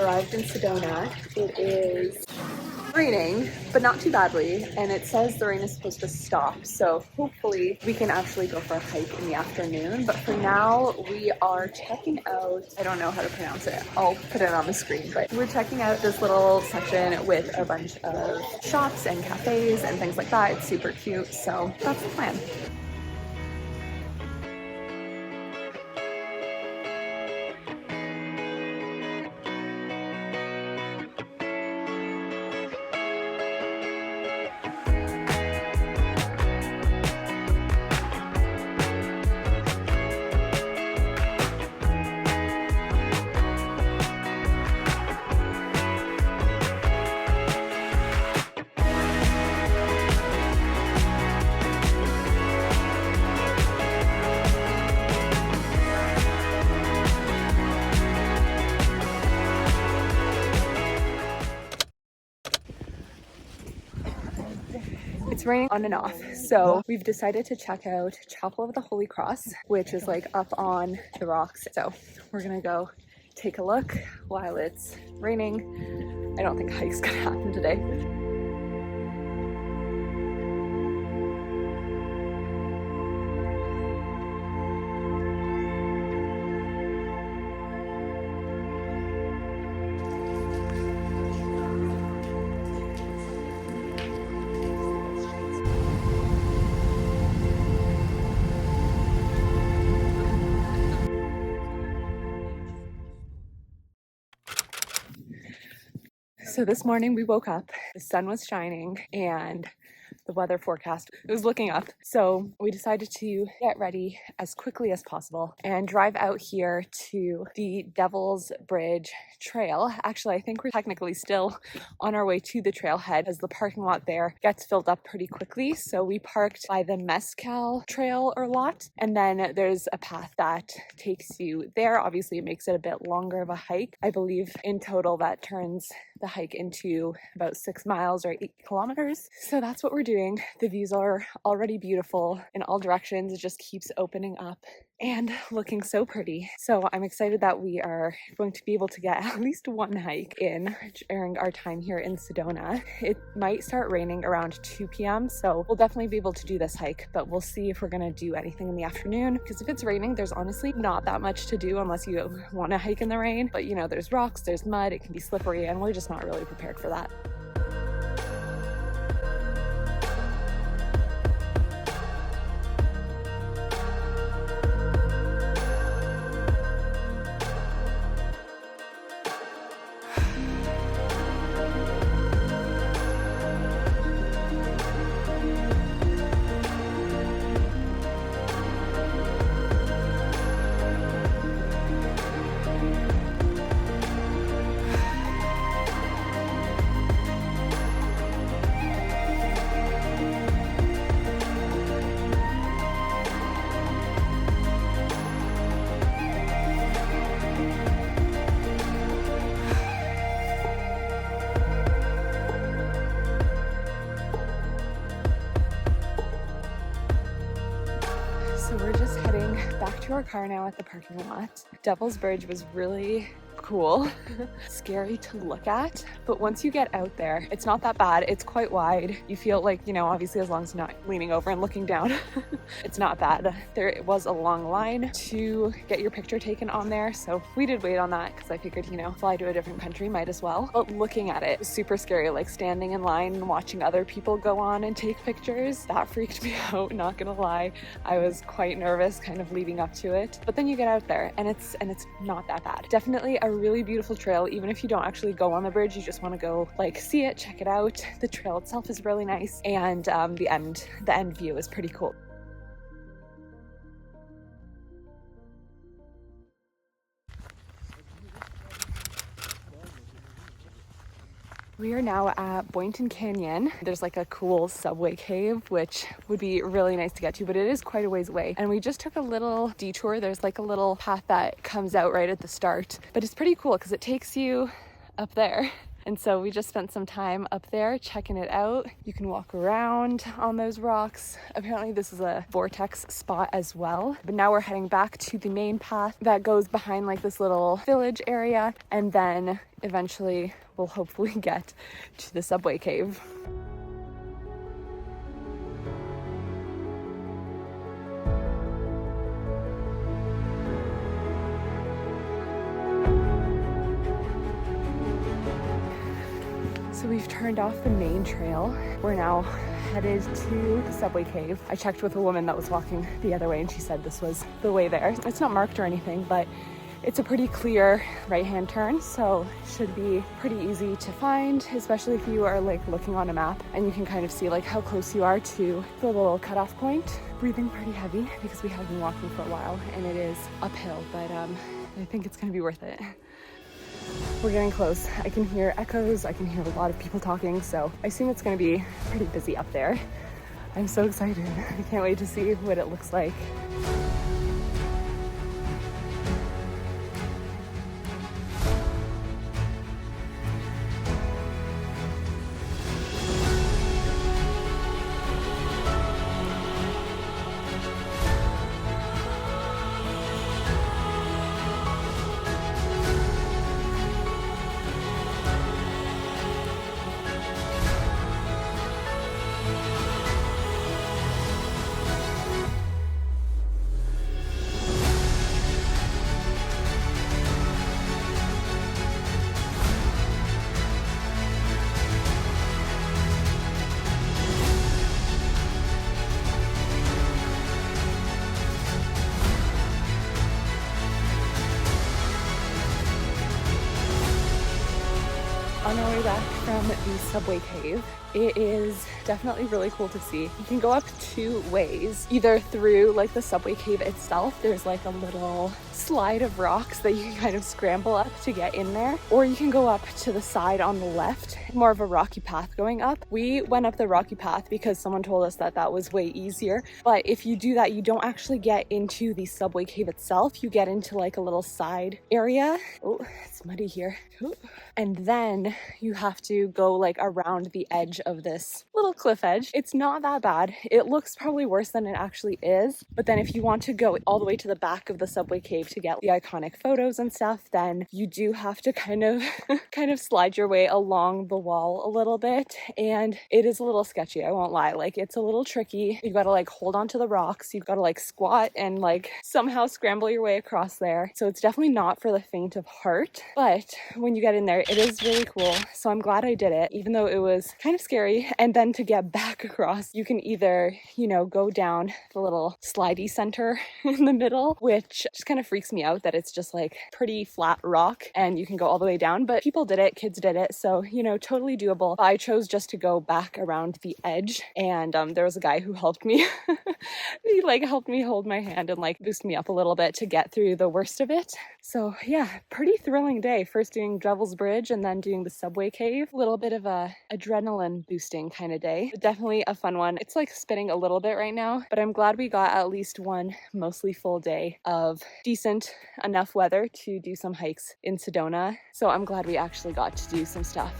arrived in Sedona. It is raining, but not too badly, and it says the rain is supposed to stop, so hopefully we can actually go for a hike in the afternoon. But for now, we are checking out, I don't know how to pronounce it, I'll put it on the screen, but we're checking out this little section with a bunch of shops and cafes and things like that. It's super cute, so that's the plan. It's raining on and off, so we've decided to check out Chapel of the Holy Cross, which is like up on the rocks. So we're gonna go take a look while it's raining. I don't think a hike's gonna happen today. So this morning we woke up, the sun was shining, and the weather forecast, it was looking up. So we decided to get ready as quickly as possible and drive out here to the Devil's Bridge Trail. Actually, I think we're technically still on our way to the trailhead as the parking lot there gets filled up pretty quickly. So we parked by the Mezcal Trail or lot, and then there's a path that takes you there. Obviously, it makes it a bit longer of a hike. I believe in total that turns the hike into about 6 miles or 8 kilometers. So that's what we're doing. The views are already beautiful in all directions. It just keeps opening up and looking so pretty. So I'm excited that we are going to be able to get at least one hike in during our time here in Sedona. It might start raining around 2 p.m. so we'll definitely be able to do this hike, but we'll see if we're gonna do anything in the afternoon, because if it's raining, there's honestly not that much to do unless you want to hike in the rain. But you know, there's rocks, there's mud, it can be slippery, and we're just not really prepared for that. So we're just heading back to our car now at the parking lot. Devil's Bridge was really cool. Scary to look at, but once you get out there, it's not that bad. It's quite wide. You feel like, you know, obviously as long as you're not leaning over and looking down, it's not bad. There was a long line to get your picture taken on there, so we did wait on that because I figured, you know, fly to a different country, might as well. But looking at it was super scary, like standing in line and watching other people go on and take pictures. That freaked me out, not gonna lie. I was quite nervous kind of leading up to it, but then you get out there and it's not that bad. Definitely a really beautiful trail. Even if you don't actually go on the bridge, you just want to go like see it, check it out. The trail itself is really nice, and the end view is pretty cool. We are now at Boynton Canyon. There's like a cool subway cave, which would be really nice to get to, but it is quite a ways away. And we just took a little detour. There's like a little path that comes out right at the start, but it's pretty cool because it takes you up there. And And so we just spent some time up there checking it out. You can walk around on those rocks. Apparently this is a vortex spot as well. But now we're heading back to the main path that goes behind like this little village area. And then eventually we'll hopefully get to the subway cave. So we've turned off the main trail. We're now headed to the subway cave. I checked with a woman that was walking the other way and she said this was the way there. It's not marked or anything, but it's a pretty clear right-hand turn, so it should be pretty easy to find, especially if you are like looking on a map and you can kind of see like how close you are to the little cutoff point. Breathing pretty heavy because we have been walking for a while and it is uphill, but I think it's gonna be worth it. We're getting close. I can hear echoes, I can hear a lot of people talking, so I assume it's gonna be pretty busy up there. I'm so excited. I can't wait to see what it looks like. On our way back from the subway cave, it is definitely really cool to see. You can go up two ways, either through like the subway cave itself. There's like a little slide of rocks that you can kind of scramble up to get in there, or you can go up to the side on the left, more of a rocky path going up. We went up the rocky path because someone told us that that was way easier, but if you do that, you don't actually get into the subway cave itself. You get into like a little side area. Oh, it's muddy here. Ooh. And then you have to go like around the edge of this little cliff edge. It's not that bad. It looks probably worse than it actually is. But then if you want to go all the way to the back of the subway cave to get the iconic photos and stuff, then you do have to kind of slide your way along the wall a little bit. And it is a little sketchy, I won't lie. Like, it's a little tricky. You've got to like hold onto the rocks. You've got to like squat and like somehow scramble your way across there. So it's definitely not for the faint of heart. But when you get in there, it is really cool. So I'm glad I did it, even though it was kind of scary. And then to get back across, you can either, you know, go down the little slidey center in the middle, which just kind of freaks me out that it's just like pretty flat rock and you can go all the way down. But people did it, kids did it. So, you know, totally doable. I chose just to go back around the edge, and there was a guy who helped me. He like helped me hold my hand and like boost me up a little bit to get through the worst of it. So yeah, pretty thrilling day. First doing Devil's Bridge and then doing the subway cave. A little bit of a adrenaline boosting kind of day. But definitely a fun one. It's like spinning a little bit right now, but I'm glad we got at least one mostly full day of decent enough weather to do some hikes in Sedona. So I'm glad we actually got to do some stuff